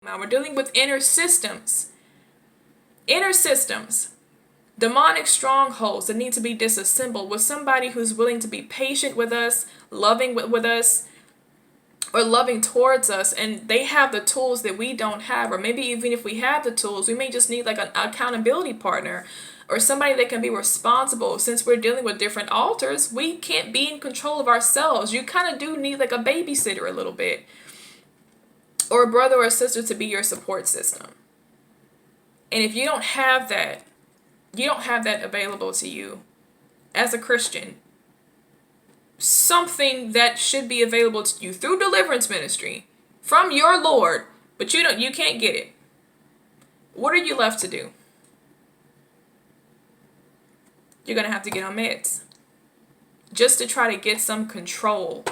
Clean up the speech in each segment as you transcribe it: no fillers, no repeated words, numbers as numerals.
Now we're dealing with inner systems. Inner systems. Demonic strongholds that need to be disassembled with somebody who's willing to be patient with us, loving with us, or loving towards us, and they have the tools that we don't have, or maybe even if we have the tools, we may just need like an accountability partner or somebody that can be responsible. Since we're dealing with different altars, we can't be in control of ourselves. You kind of do need like a babysitter a little bit, or a brother or a sister to be your support system. And if you don't have that, available to you as a Christian, something that should be available to you through deliverance ministry from your Lord, but you can't get it. What are you left to do? You're going to have to get on meds just to try to get some control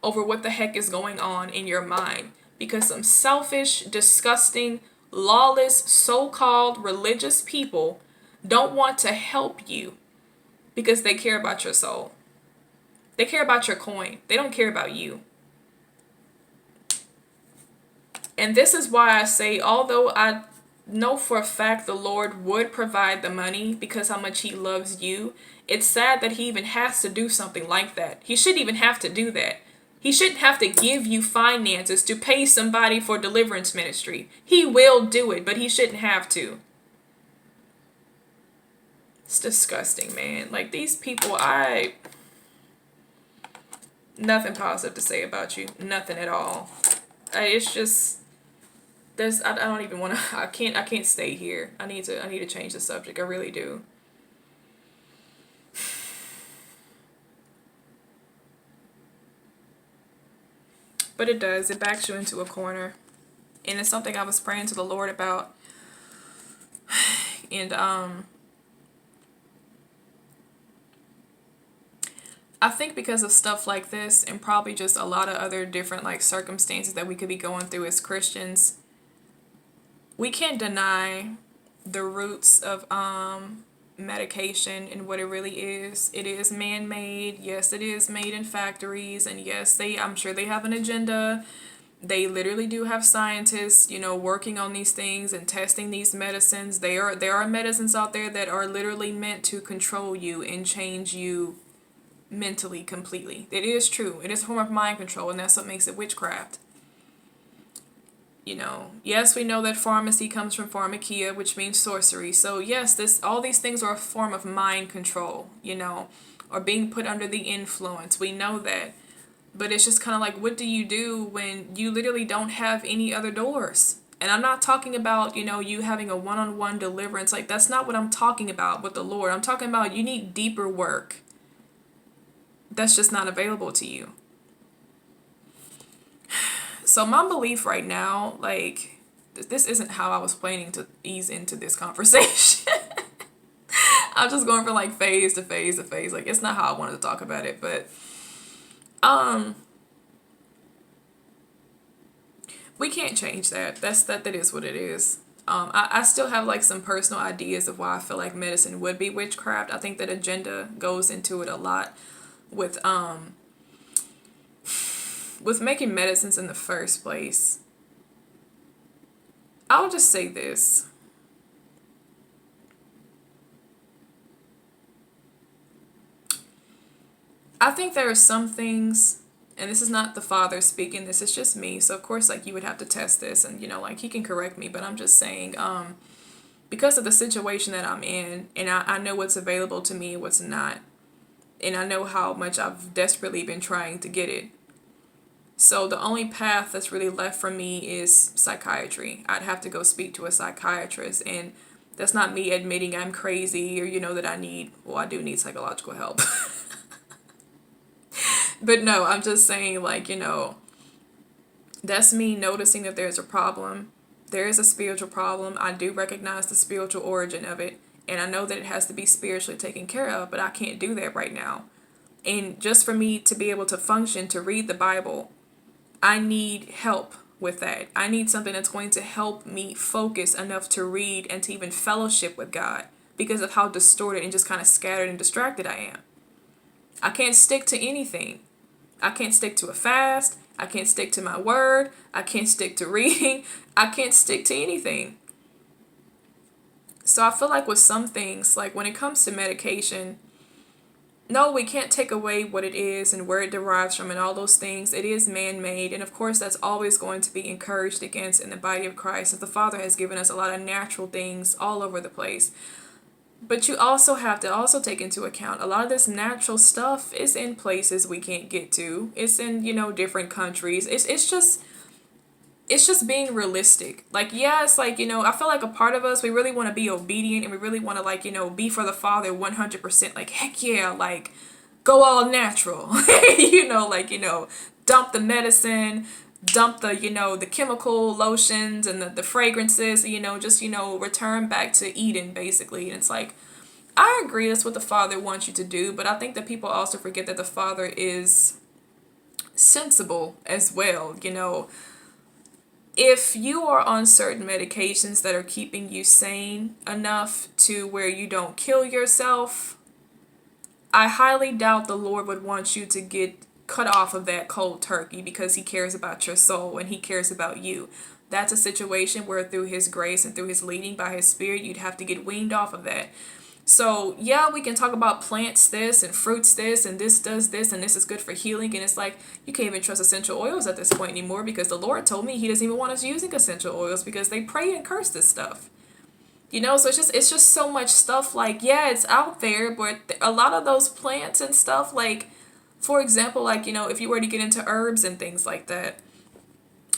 over what the heck is going on in your mind, because some selfish, disgusting, lawless, so-called religious people don't want to help you because they care about your soul. They care about your coin. They don't care about you. And this is why I say, although I know for a fact the Lord would provide the money because how much he loves you, it's sad that he even has to do something like that. He shouldn't even have to do that. He shouldn't have to give you finances to pay somebody for deliverance ministry. He will do it, but he shouldn't have to. It's disgusting, man. Like, these people, nothing positive to say about you. Nothing at all. It's just, I don't even want to, I can't stay here. I need to change the subject. I really do. But it does. It backs you into a corner. And it's something I was praying to the Lord about. And I think because of stuff like this, and probably just a lot of other different like circumstances that we could be going through as Christians, we can't deny the roots of medication and what it really is. It is man-made. Yes, it is made in factories, and yes, I'm sure they have an agenda. They literally do have scientists, working on these things and testing these medicines. There are medicines out there that are literally meant to control you and change you mentally completely. It is true. It is a form of mind control, and that's what makes it witchcraft. Yes, we know that pharmacy comes from pharmakia, which means sorcery. So yes, all these things are a form of mind control, or being put under the influence. We know that. But it's just kind of like, what do you do when you literally don't have any other doors? And I'm not talking about, you having a one-on-one deliverance. Like, that's not what I'm talking about with the Lord. I'm talking about you need deeper work. That's just not available to you. So my belief right now, like, this isn't how I was planning to ease into this conversation. I'm just going from like phase to phase to phase. Like, it's not how I wanted to talk about it, but we can't change that. That is what it is. I still have like some personal ideas of why I feel like medicine would be witchcraft. I think that agenda goes into it a lot with making medicines in the first place. I'll just say this. I think there are some things, and this is not the Father speaking, this is just me. So of course, like, you would have to test this, and like, he can correct me, but I'm just saying, because of the situation that I'm in, and I know what's available to me and what's not, and I know how much I've desperately been trying to get it. So the only path that's really left for me is psychiatry. I'd have to go speak to a psychiatrist, and that's not me admitting I'm crazy or, that I do need psychological help. But no, I'm just saying, like, that's me noticing that there's a problem. There is a spiritual problem. I do recognize the spiritual origin of it, and I know that it has to be spiritually taken care of, but I can't do that right now. And just for me to be able to function, to read the Bible, I need help with that. I need something that's going to help me focus enough to read and to even fellowship with God, because of how distorted and just kind of scattered and distracted I am. I can't stick to anything. I can't stick to a fast. I can't stick to my word. I can't stick to reading. I can't stick to anything. So I feel like with some things, like when it comes to medication, no, we can't take away what it is and where it derives from and all those things. It is man-made, and of course that's always going to be encouraged against in the body of Christ, as the Father has given us a lot of natural things all over the place. But you also have to also take into account a lot of this natural stuff is in places we can't get to. It's in, different countries. It's just being realistic. Like, yeah, it's like, I feel like a part of us, we really want to be obedient and we really want to, like, be for the Father 100%. Like, heck yeah, like, go all natural. Dump the medicine, dump the, the chemical lotions and the fragrances, just, return back to Eden, basically. And it's like, I agree that's what the Father wants you to do, but I think that people also forget that the Father is sensible as well, If you are on certain medications that are keeping you sane enough to where you don't kill yourself, I highly doubt the Lord would want you to get cut off of that cold turkey because he cares about your soul and he cares about you. That's a situation where through his grace and through his leading by his spirit, you'd have to get weaned off of that. So yeah, we can talk about plants this and fruits this and this does this and this is good for healing. And it's like, you can't even trust essential oils at this point anymore because the Lord told me he doesn't even want us using essential oils because they pray and curse this stuff. So it's just so much stuff, like, yeah, it's out there, but a lot of those plants and stuff, like, for example, like, if you were to get into herbs and things like that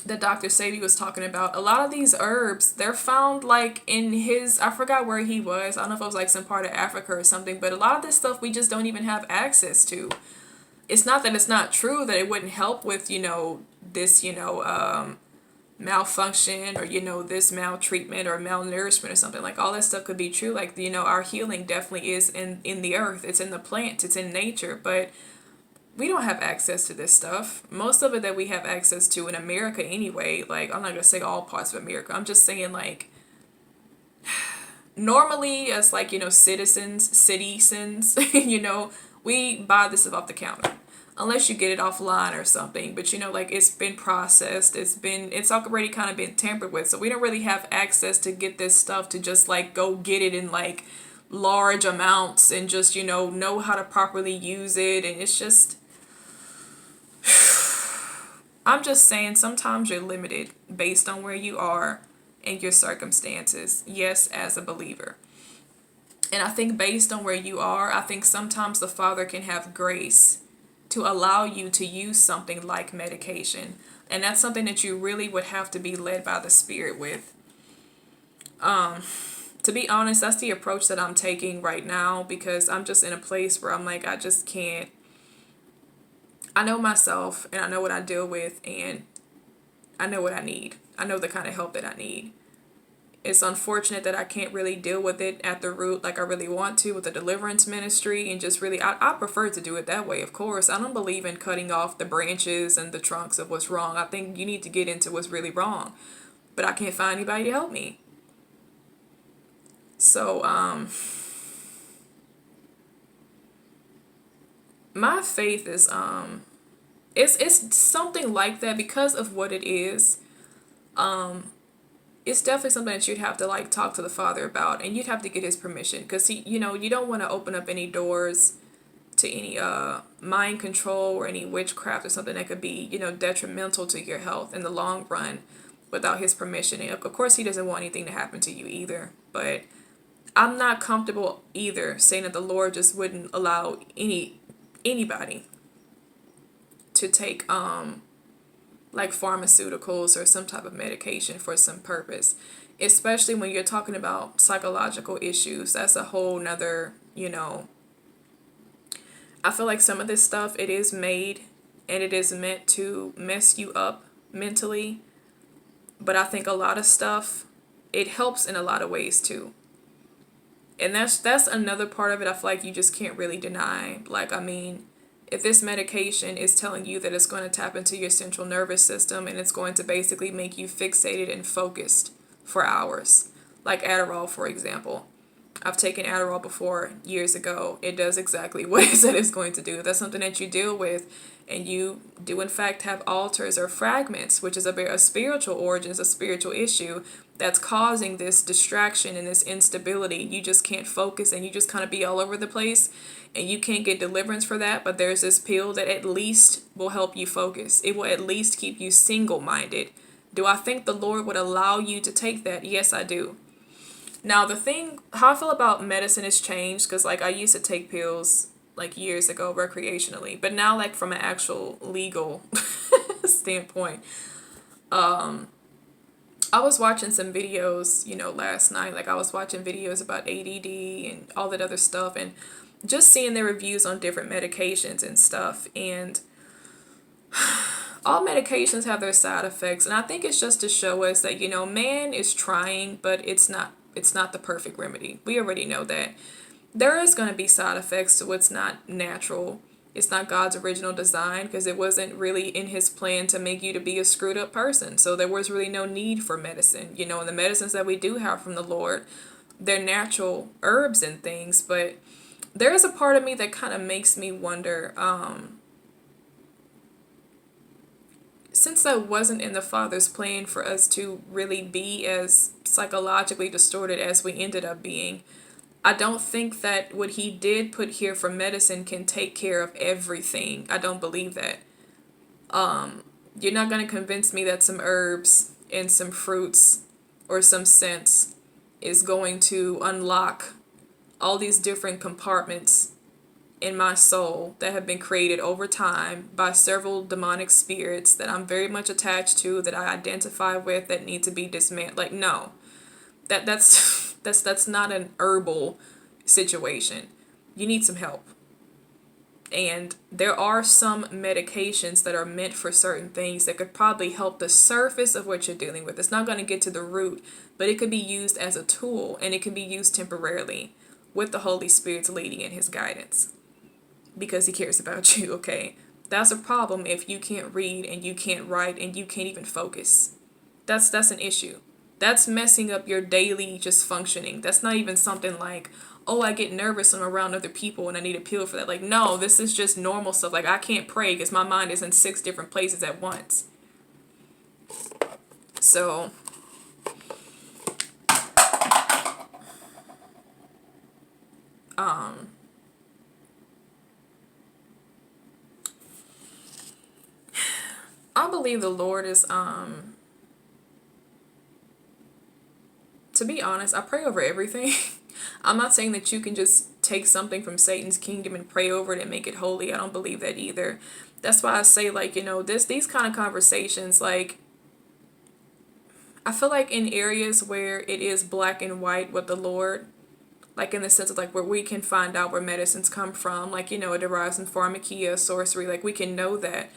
Dr. Sebi was talking about, a lot of these herbs, they're found like in I forgot where he was. I don't know if it was like some part of Africa or something, but a lot of this stuff we just don't even have access to. It's not that it's not true that it wouldn't help with, this, malfunction or, this maltreatment or malnourishment or something. Like, all this stuff could be true. Like, our healing definitely is in the earth. It's in the plants. It's in nature. But we don't have access to this stuff. Most of it that we have access to in America anyway, like, I'm not going to say all parts of America. I'm just saying, like, normally as, like, citizens, we buy this stuff off the counter. Unless you get it offline or something. But, like, it's been processed. It's already kind of been tampered with. So we don't really have access to get this stuff to just, like, go get it in, like, large amounts and just, know how to properly use it. And it's just... I'm just saying sometimes you're limited based on where you are and your circumstances. Yes, as a believer. And I think based on where you are, I think sometimes the Father can have grace to allow you to use something like medication. And that's something that you really would have to be led by the Spirit with. To be honest, that's the approach that I'm taking right now because I'm just in a place where I'm like, I just can't. I know myself and I know what I deal with and I know what I need. I know the kind of help that I need. It's unfortunate that I can't really deal with it at the root like I really want to with the deliverance ministry and just really, I prefer to do it that way, of course. I don't believe in cutting off the branches and the trunks of what's wrong. I think you need to get into what's really wrong. But I can't find anybody to help me. So, my faith is, it's something like that because of what it is. It's definitely something that you'd have to like talk to the Father about and you'd have to get his permission because he, you don't want to open up any doors to any mind control or any witchcraft or something that could be, detrimental to your health in the long run without his permission. And of course he doesn't want anything to happen to you either, but I'm not comfortable either saying that the Lord just wouldn't allow anybody to take like pharmaceuticals or some type of medication for some purpose, especially when you're talking about psychological issues. That's a whole nother, I feel like some of this stuff, it is made and it is meant to mess you up mentally, but I think a lot of stuff, it helps in a lot of ways too. And that's another part of it I feel like you just can't really deny. Like, I mean, if this medication is telling you that it's going to tap into your central nervous system and it's going to basically make you fixated and focused for hours, like Adderall, for example. I've taken Adderall before years ago. It does exactly what it said it's going to do. If that's something that you deal with, and you do in fact have altars or fragments, which is a spiritual origin, is a spiritual issue that's causing this distraction and this instability. You just can't focus and you just kind of be all over the place, and you can't get deliverance for that. But there's this pill that at least will help you focus. It will at least keep you single-minded. Do I think the Lord would allow you to take that? Yes, I do. Now, the thing, how I feel about medicine has changed, because like I used to take pills like years ago recreationally, but now like from an actual legal standpoint, I was watching some videos, last night. Like I was watching videos about ADD and all that other stuff, and just seeing their reviews on different medications and stuff. And all medications have their side effects, and I think it's just to show us that man is trying, but it's not the perfect remedy. We already know that there is going to be side effects to what's not natural. It's not God's original design, because it wasn't really in his plan to make you to be a screwed up person. So there was really no need for medicine. And the medicines that we do have from the Lord, they're natural herbs and things. But there is a part of me that kind of makes me wonder, since that wasn't in the Father's plan for us to really be as psychologically distorted as we ended up being, I don't think that what he did put here for medicine can take care of everything. I don't believe that. You're not going to convince me that some herbs and some fruits or some scents is going to unlock all these different compartments in my soul that have been created over time by several demonic spirits that I'm very much attached to, that I identify with, that need to be dismantled. Like, no. That's not an herbal situation. You need some help. And there are some medications that are meant for certain things that could probably help the surface of what you're dealing with. It's not going to get to the root, but it could be used as a tool, and it can be used temporarily with the Holy Spirit's leading and his guidance, because he cares about you, okay? That's a problem if you can't read and you can't write and you can't even focus. That's an issue. That's messing up your daily just functioning. That's not even something like, oh, I get nervous when I'm around other people and I need a pill for that. Like, no, this is just normal stuff. Like, I can't pray because my mind is in 6 different places at once. So, I believe the Lord is, to be honest, I pray over everything. I'm not saying that you can just take something from Satan's kingdom and pray over it and make it holy. I don't believe that either. That's why I say, like, these kind of conversations, like, I feel like in areas where it is black and white with the Lord, like in the sense of like where we can find out where medicines come from, like, it derives from pharmakia, sorcery, like we can know that.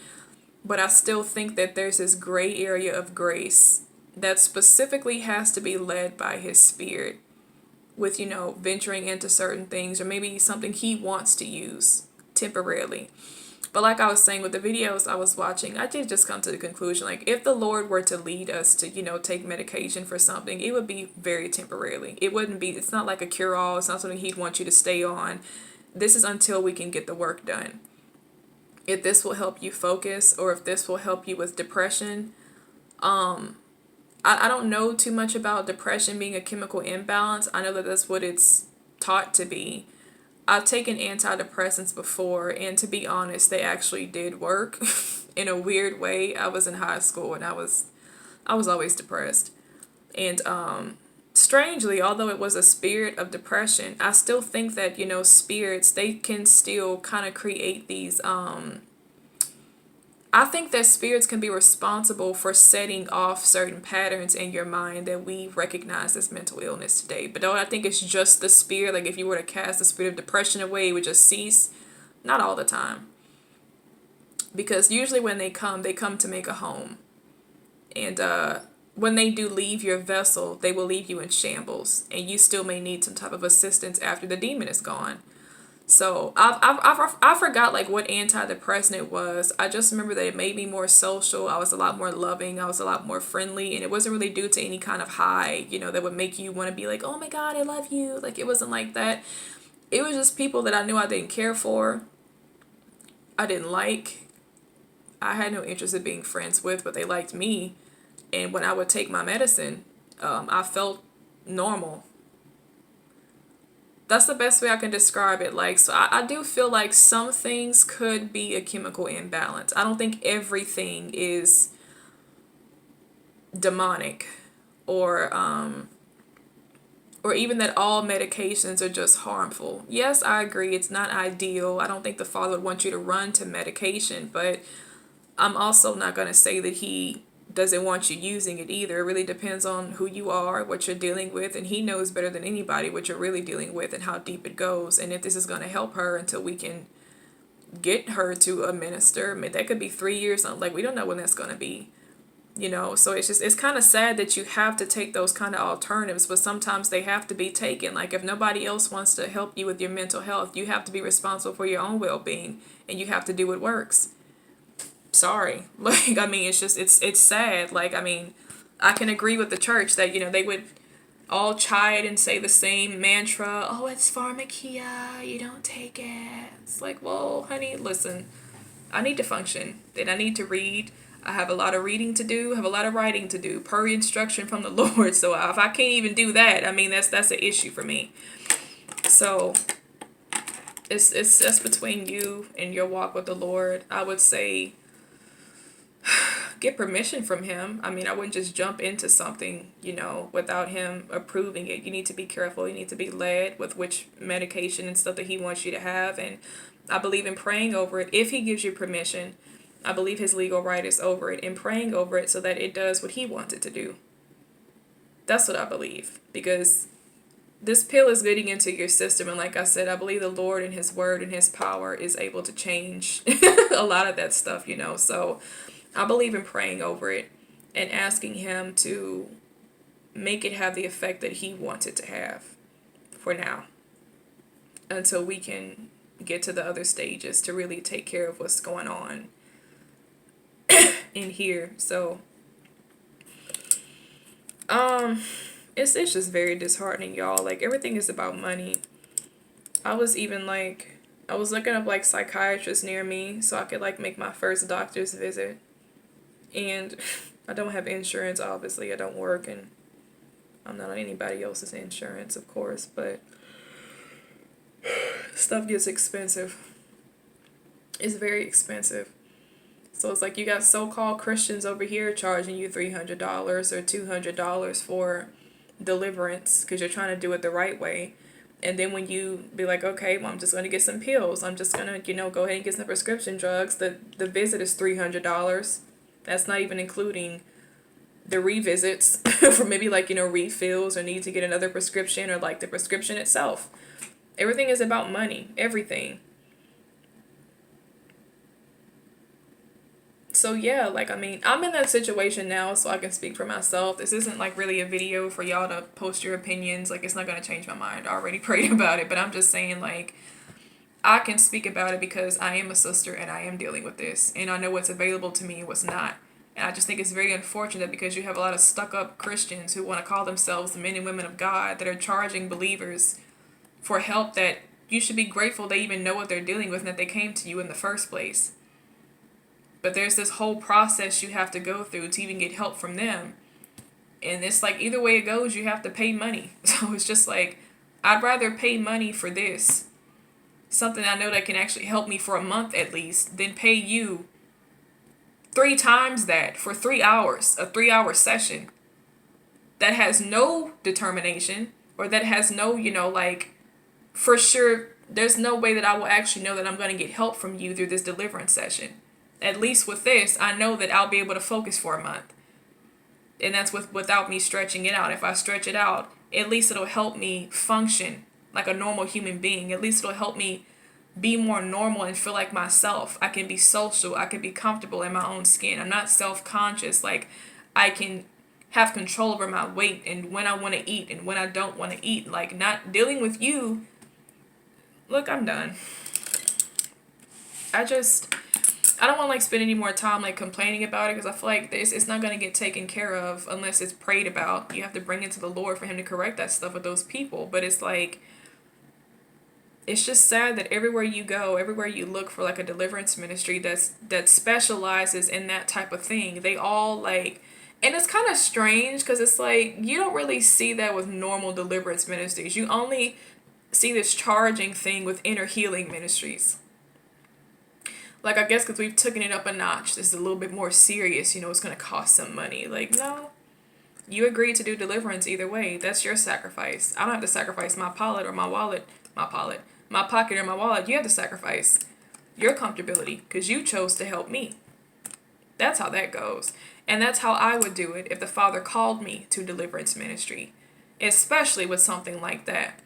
But I still think that there's this gray area of grace that specifically has to be led by his spirit with, venturing into certain things, or maybe something he wants to use temporarily. But like I was saying with the videos I was watching, I did just come to the conclusion, like, if the Lord were to lead us to, take medication for something, it would be very temporarily. It's not like a cure-all. It's not something he'd want you to stay on. This is until we can get the work done. If this will help you focus, or if this will help you with depression, I don't know too much about depression being a chemical imbalance. I know that that's what it's taught to be. I've taken antidepressants before, and to be honest, they actually did work in a weird way. I was in high school and I was always depressed. And strangely, although it was a spirit of depression, I still think that, spirits, they can still kind of create these I think that spirits can be responsible for setting off certain patterns in your mind that we recognize as mental illness today. But don't I think it's just the spirit. Like, if you were to cast the spirit of depression away, it would just cease. Not all the time. Because usually when they come to make a home. And when they do leave your vessel, they will leave you in shambles. And you still may need some type of assistance after the demon is gone. So I forgot like what antidepressant it was. I just remember that it made me more social. I was a lot more loving. I was a lot more friendly, and it wasn't really due to any kind of high, that would make you want to be like, oh my God, I love you. Like it wasn't like that. It was just people that I knew I didn't care for. I didn't like. I had no interest in being friends with, but they liked me. And when I would take my medicine, I felt normal. That's the best way I can describe it. Like, so I do feel like some things could be a chemical imbalance. I don't think everything is demonic, or even that all medications are just harmful. Yes, I agree, it's not ideal. I don't think the Father would want you to run to medication, but I'm also not going to say that he doesn't want you using it either. It really depends on who you are, what you're dealing with, and he knows better than anybody what you're really dealing with and how deep it goes, and if this is going to help her until we can get her to a minister. I mean, that could be 3 years. Like, we don't know when that's going to be. So it's kind of sad that you have to take those kind of alternatives, but sometimes they have to be taken. Like, if nobody else wants to help you with your mental health, you have to be responsible for your own well-being, and you have to do what works. Sorry. Like, I mean, it's sad. Like, I mean, I can agree with the church that, they would all chide and say the same mantra, oh, it's pharmakia, you don't take it. It's like, well, honey, listen, I need to function, and I need to read. I have a lot of reading to do, have a lot of writing to do, per instruction from the Lord. So if I can't even do that, I mean, that's an issue for me. So it's just between you and your walk with the Lord. I would say get permission from him. I mean, I wouldn't just jump into something, without him approving it. You need to be careful. You need to be led with which medication and stuff that he wants you to have. And I believe in praying over it. If he gives you permission, I believe his legal right is over it, and praying over it so that it does what he wants it to do. That's what I believe, because this pill is getting into your system, and like I said, I believe the Lord and his word and his power is able to change a lot of that stuff, so I believe in praying over it and asking him to make it have the effect that he wants it to have for now, until we can get to the other stages to really take care of what's going on in here. So it's just very disheartening, y'all. Like, everything is about money. I was looking up like psychiatrists near me so I could like make my first doctor's visit, and I don't have insurance. Obviously, I don't work, and I'm not on anybody else's insurance, of course, but stuff gets expensive. It's very expensive. So it's like you got so-called Christians over here charging you $300 or $200 for deliverance because you're trying to do it the right way. And then when you be like, okay, well, I'm just going to get some pills. I'm just going to, go ahead and get some prescription drugs. The visit is $300. That's not even including the revisits for maybe like, refills or need to get another prescription, or like the prescription itself. Everything is about money. Everything. So yeah, like, I mean, I'm in that situation now, so I can speak for myself. This isn't like really a video for y'all to post your opinions. Like, it's not going to change my mind. I already prayed about it, but I'm just saying, like, I can speak about it because I am a sister and I am dealing with this, and I know what's available to me and what's not. And I just think it's very unfortunate because you have a lot of stuck-up Christians who want to call themselves the men and women of God that are charging believers for help that you should be grateful they even know what they're dealing with and that they came to you in the first place. But there's this whole process you have to go through to even get help from them. And it's like, either way it goes, you have to pay money. So it's just like, I'd rather pay money for this, something I know that can actually help me for a month at least, than pay you 3 times that for 3 hours, a 3-hour session that has no determination, or that has no, like, for sure, there's no way that I will actually know that I'm going to get help from you through this deliverance session. At least with this, I know that I'll be able to focus for a month. And that's without me stretching it out. If I stretch it out, at least it'll help me function like a normal human being. At least it'll help me be more normal and feel like myself. I can be social. I can be comfortable in my own skin. I'm not self-conscious. Like, I can have control over my weight and when I want to eat and when I don't want to eat. Like, not dealing with you look, I'm done. I don't want to like spend any more time like complaining about it because I feel like it's not going to get taken care of unless it's prayed about. You have to bring it to the Lord for him to correct that stuff with those people. But it's like, it's just sad that everywhere you go, everywhere you look for like a deliverance ministry that specializes in that type of thing, they all like, and it's kind of strange because it's like you don't really see that with normal deliverance ministries. You only see this charging thing with inner healing ministries. Like, I guess because we've taken it up a notch, this is a little bit more serious, it's going to cost some money. Like, no, you agreed to do deliverance either way. That's your sacrifice. I don't have to sacrifice my pocket or my wallet, my pocket or my wallet. You have to sacrifice your comfortability because you chose to help me. That's how that goes. And that's how I would do it if the Father called me to deliverance ministry, especially with something like that.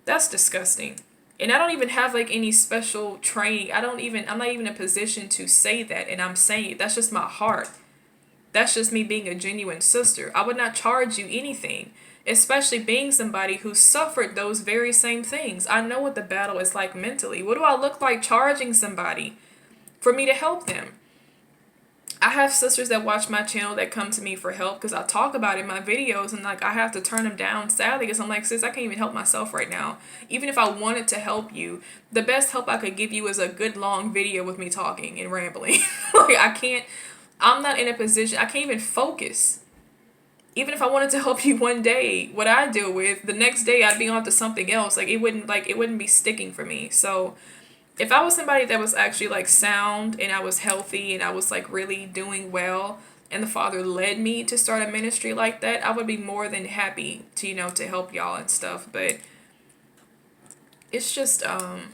That's disgusting. And I don't even have like any special training. I'm not even in a position to say that. And I'm saying that's just my heart. That's just me being a genuine sister. I would not charge you anything, especially being somebody who suffered those very same things. I know what the battle is like mentally. What do I look like charging somebody for me to help them? I have sisters that watch my channel that come to me for help because I talk about it in my videos, and like I have to turn them down sadly because I'm like, sis, I can't even help myself right now. Even if I wanted to help you, the best help I could give you is a good long video with me talking and rambling. Like I'm not in a position, I can't even focus. Even if I wanted to help you one day, what I deal with, the next day I'd be on to something else. Like it wouldn't be sticking for me. So if I was somebody that was actually like sound and I was healthy and I was like really doing well and the Father led me to start a ministry like that, I would be more than happy to, to help y'all and stuff. But it's just, man,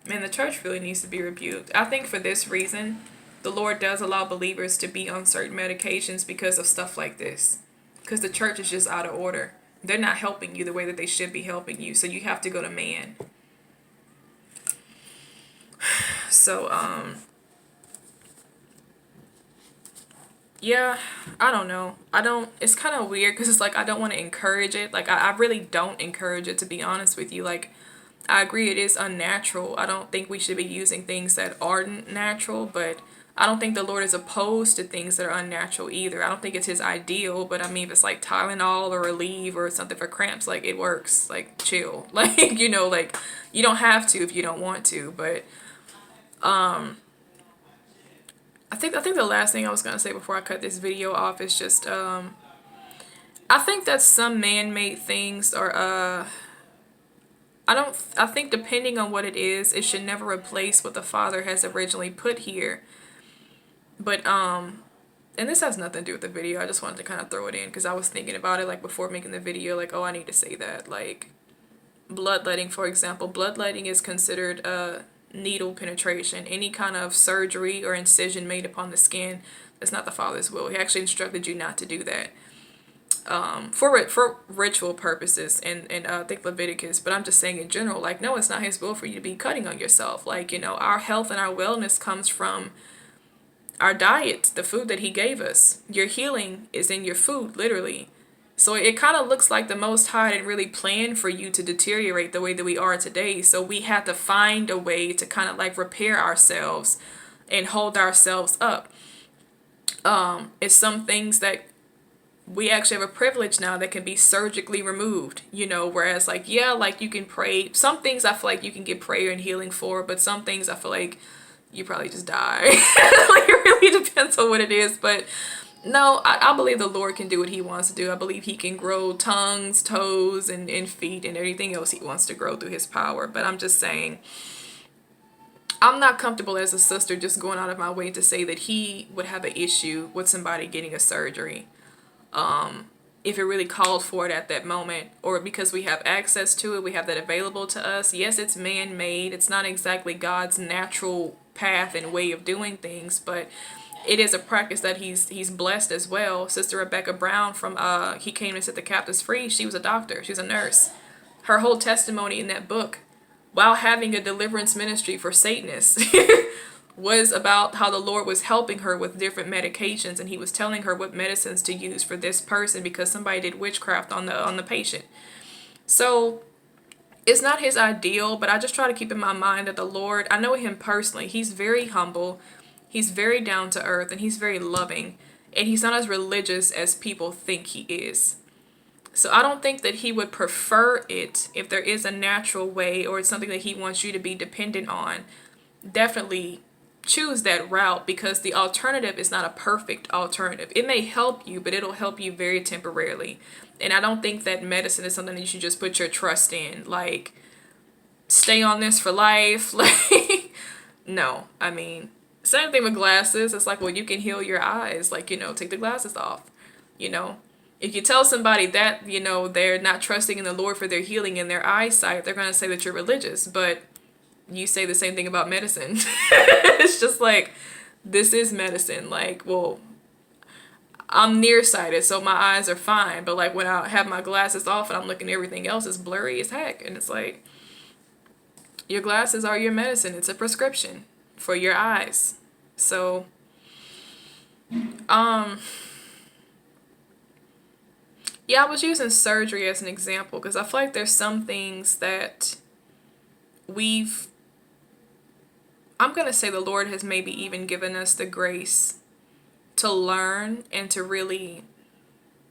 the church really needs to be rebuked. I think for this reason, the Lord does allow believers to be on certain medications because of stuff like this. Because the church is just out of order. They're not helping you the way that they should be helping you. So you have to go to man. So, yeah, I don't know. It's kind of weird because it's like I don't want to encourage it. Like, I really don't encourage it, to be honest with you. Like, I agree it is unnatural. I don't think we should be using things that aren't natural, but I don't think the Lord is opposed to things that are unnatural either. I don't think it's his ideal, but I mean, if it's like Tylenol or Relieve or something for cramps, like, it works. Like, chill. Like, like, you don't have to if you don't want to, but I think the last thing I was gonna say before I cut this video off is just I think that some man-made things are I think depending on what it is, it should never replace what the Father has originally put here. But and this has nothing to do with the video. I just wanted to kind of throw it in because I was thinking about it like before making the video, like, oh, I need to say that. Like bloodletting, for example. Bloodletting is considered needle penetration. Any kind of surgery or incision made upon the skin, that's not the Father's will. He actually instructed you not to do that. For ritual purposes and I think Leviticus, but I'm just saying in general, like, no, it's not his will for you to be cutting on yourself. Like, our health and our wellness comes from our diet, the food that he gave us. Your healing is in your food, literally. So it kind of looks like the Most High didn't really plan for you to deteriorate the way that we are today. So we have to find a way to kind of like repair ourselves and hold ourselves up. It's some things that we actually have a privilege now that can be surgically removed, whereas like, yeah, like you can pray. Some things I feel like you can get prayer and healing for, but some things I feel like you probably just die. Like it really depends on what it is. But no, I believe the Lord can do what he wants to do. I believe he can grow tongues, toes, and feet and everything else he wants to grow through his power. But I'm just saying, I'm not comfortable as a sister just going out of my way to say that he would have an issue with somebody getting a surgery. If it really called for it at that moment, or because we have access to it, we have that available to us. Yes, it's man-made. It's not exactly God's natural path and way of doing things, but it is a practice that he's blessed as well. Sister Rebecca Brown from He Came to Set the Captives Free, she was a doctor. She was a nurse. Her whole testimony in that book, while having a deliverance ministry for Satanists, was about how the Lord was helping her with different medications, and he was telling her what medicines to use for this person because somebody did witchcraft on the patient. So It's not his ideal, but I just try to keep in my mind that the Lord, I know him personally. He's very humble, he's very down to earth, and he's very loving. And he's not as religious as people think he is. So I don't think that he would prefer it if there is a natural way or it's something that he wants you to be dependent on. Definitely choose that route, because the alternative is not a perfect alternative. It may help you, but it'll help you very temporarily. And I don't think that medicine is something that you should just put your trust in. Like, stay on this for life. Like, no. I mean, same thing with glasses. It's like, well, you can heal your eyes. Like, take the glasses off. If you tell somebody that, they're not trusting in the Lord for their healing in their eyesight, they're going to say that you're religious. But you say the same thing about medicine. It's just like, this is medicine. Like, well, I'm nearsighted, so my eyes are fine. But like when I have my glasses off and I'm looking at everything else, it's blurry as heck. And it's like, your glasses are your medicine. It's a prescription for your eyes. So, yeah, I was using surgery as an example because I feel like there's some things that I'm going to say the Lord has maybe even given us the grace to learn and to really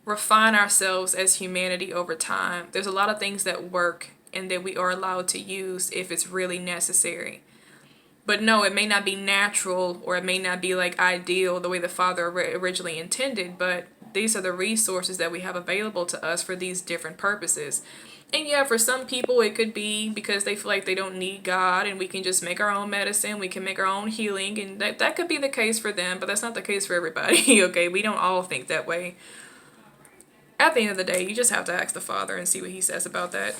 refine ourselves as humanity over time. There's a lot of things that work and that we are allowed to use if it's really necessary. But no, it may not be natural, or it may not be like ideal the way the Father originally intended, but these are the resources that we have available to us for these different purposes. And yeah, for some people it could be because they feel like they don't need God and we can just make our own medicine, we can make our own healing, and that could be the case for them, but that's not the case for everybody. Okay, we don't all think that way. At the end of the day, you just have to ask the Father and see what he says about that.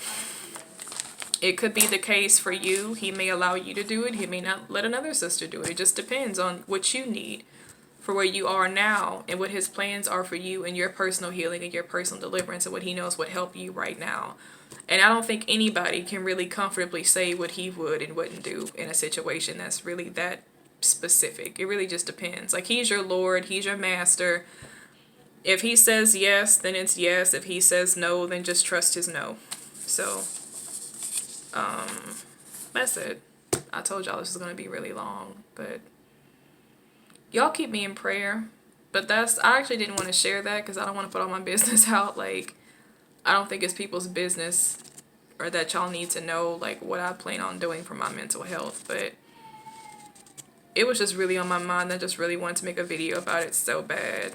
It could be the case for you. He may allow you to do it. He may not let another sister do it. It just depends on what you need for where you are now and what his plans are for you and your personal healing and your personal deliverance and what he knows would help you right now. And I don't think anybody can really comfortably say what he would and wouldn't do in a situation that's really that specific. It really just depends. Like, he's your Lord. He's your master. If he says yes, then it's yes. If he says no, then just trust his no. So, that's it. I told y'all this was going to be really long, but y'all keep me in prayer. But I actually didn't want to share that because I don't want to put all my business out. Like, I don't think it's people's business or that y'all need to know, like, what I plan on doing for my mental health. But it was just really on my mind. I just really wanted to make a video about it so bad.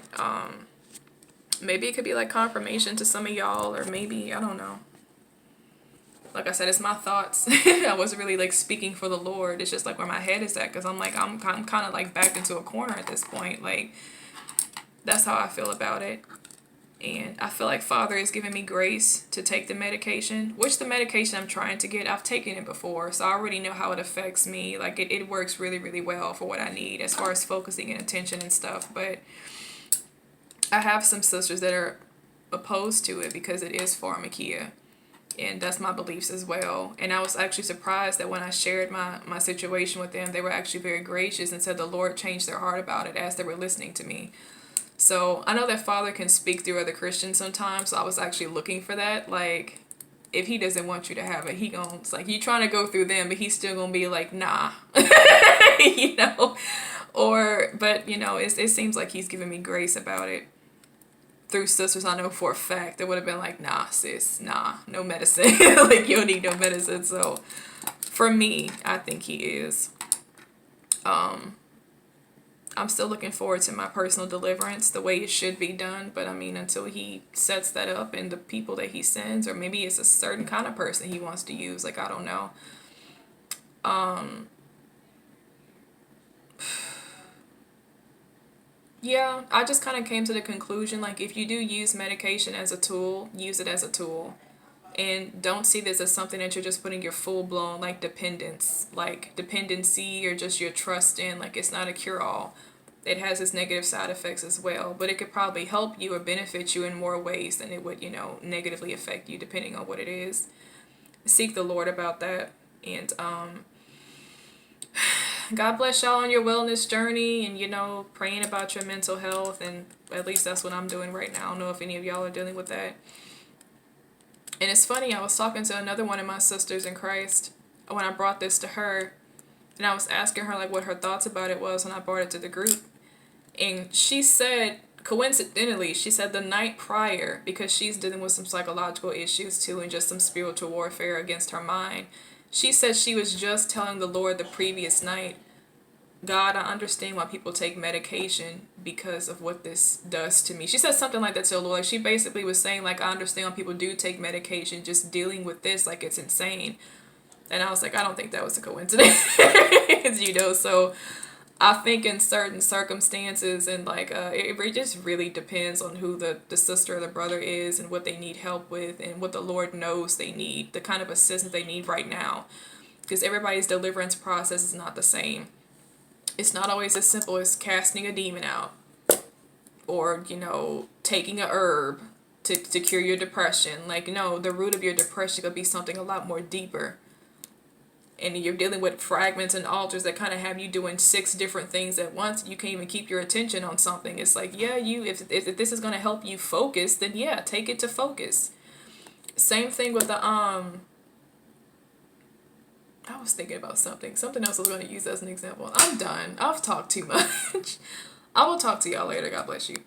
Maybe it could be like confirmation to some of y'all, or maybe, I don't know. Like I said, it's my thoughts. I wasn't really like speaking for the Lord. It's just like where my head is at, because I'm kind of like backed into a corner at this point. Like, that's how I feel about it. And I feel like Father is giving me grace to take the medication, which the medication I'm trying to get, I've taken it before, so I already know how it affects me. Like, it works really, really well for what I need as far as focusing and attention and stuff. But I have some sisters that are opposed to it because it is pharmakia. And that's my beliefs as well. And I was actually surprised that when I shared my situation with them, they were actually very gracious and said the Lord changed their heart about it as they were listening to me. So I know that Father can speak through other Christians sometimes. So I was actually looking for that. Like, if he doesn't want you to have it, it's like, you trying to go through them, but he's still going to be like, nah, but it seems like he's giving me grace about it. Through sisters I know for a fact that would have been like, nah, sis, nah, no medicine. Like, you don't need no medicine. So for me, I think he is. I'm still looking forward to my personal deliverance the way it should be done. But I mean, until he sets that up and the people that he sends, or maybe it's a certain kind of person he wants to use. Like, I don't know. Yeah, I just kind of came to the conclusion, like, if you do use medication as a tool, use it as a tool. And don't see this as something that you're just putting your full-blown, like, dependency or just your trust in. Like, it's not a cure-all. It has its negative side effects as well. But it could probably help you or benefit you in more ways than it would, negatively affect you, depending on what it is. Seek the Lord about that. And, God bless y'all on your wellness journey and, praying about your mental health. And at least that's what I'm doing right now. I don't know if any of y'all are dealing with that. And it's funny, I was talking to another one of my sisters in Christ when I brought this to her, and I was asking her like what her thoughts about it was when I brought it to the group. And she said, coincidentally, she said the night prior, because she's dealing with some psychological issues too and just some spiritual warfare against her mind, she said she was just telling the Lord the previous night, God, I understand why people take medication because of what this does to me. She said something like that to the Lord. Like she basically was saying, like, I understand why people do take medication, just dealing with this, like it's insane. And I was like, I don't think that was a coincidence. So I think in certain circumstances and like it just really depends on who the sister or the brother is and what they need help with and what the Lord knows they need, the kind of assistance they need right now. Because everybody's deliverance process is not the same. It's not always as simple as casting a demon out or, taking a herb to cure your depression. Like, no, the root of your depression could be something a lot more deeper. And you're dealing with fragments and altars that kind of have you doing 6 different things at once. You can't even keep your attention on something. It's like, yeah, if this is going to help you focus, then yeah, take it to focus. Same thing with the I was thinking about something else I was going to use as an example. I'm done. I've talked too much. I will talk to y'all later. God bless you.